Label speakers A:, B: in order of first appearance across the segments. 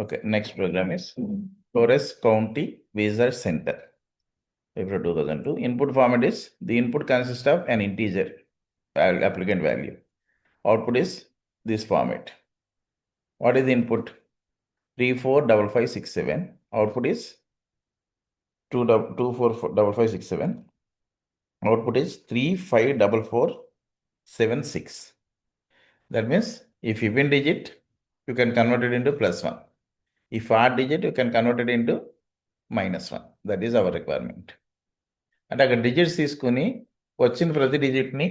A: Okay, next program is Torres County Visa Center. April 2002. Input format is the input consists of an integer applicant value. Output is this format. What is the input? 345567. Output is 245567. Output is 354476. That means if even digit, you can convert it into +1. If odd digit, you can convert it into -1. That is our requirement. అంటే అక్కడ digits తీసుకుని వచ్చిన ప్రతి డిజిట్ని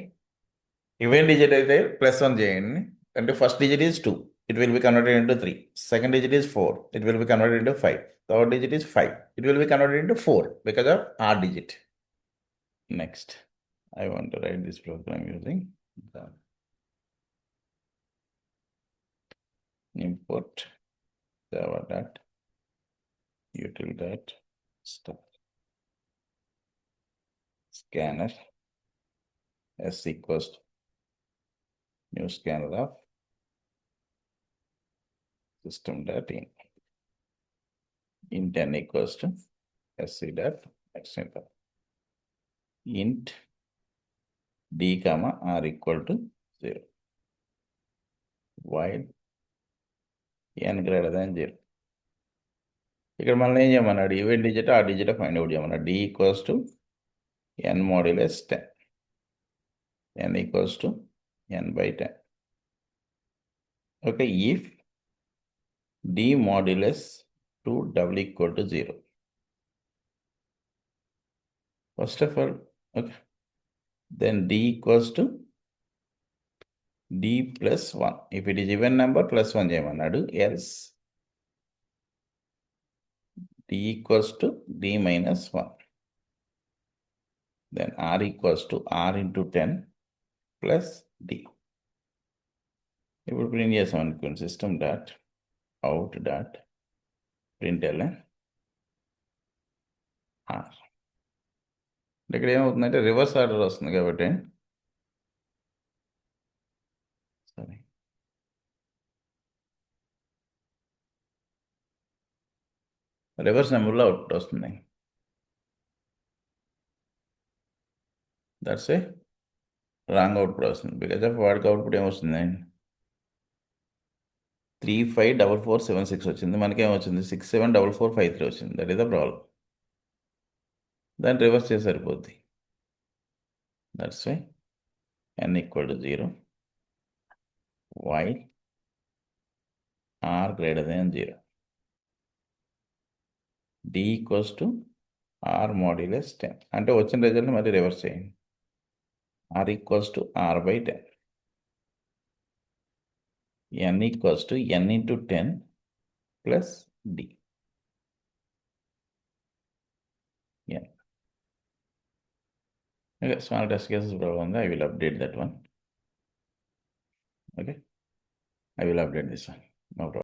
A: even digit అయితే +1 చేయండి. అంటే first digit is 2, it will be converted into 3. Second digit is 4, it will be converted into 5. Third digit is 5, it will be converted into 4 because of odd digit. Next, I want to write this program using the import java.util.start scanner s equals to new scanner of system.in. Int n equals to sc.extend. Int d comma r equal to 0. While n greater than 0. ఇక్కడ మళ్ళీ ఏం చేయమన్నాడు? Even digit ఆ digit find out చేయమన్నాడు. d equals to n modulus 10. n equals to n by 10. Okay, if d modulus 2 double equal to 0. First of all, okay, then d equals to d plus 1. If it is even number, +1 చేయమన్నాడు. Else d equals to d minus 1. Then r equals to r into 10 plus d. ఇప్పుడు print చేసాం అనుకోండి, system dot out dot println r. ఇక్కడ ఏమవుతుందంటే reverse order వస్తుంది కాబట్టి సరే reverse నెంబర్లో అవుట్పుట్ వస్తుంది. దట్స్ ఏ రాంగ్ అవుట్పుట్ వస్తుంది. బికాజ్ ఆఫ్ వాడికి అవుట్పుట్ ఏమొస్తుంది? 354476 వచ్చింది. మనకేమొచ్చింది? 674453 వచ్చింది. That is the problem. దాన్ని రివర్స్ చేసి సరిపోద్ది. That's why n equal to 0 while r greater than 0. d equals to r modulus 10. అంటే వచ్చిన రిజల్ట్ని మళ్ళీ రివర్స్ చేయండి. r equals to r by 10. n equals to n into 10 plus d. Yeah. Okay, small test cases problem. I will update that one. Okay, I will update this one. No problem.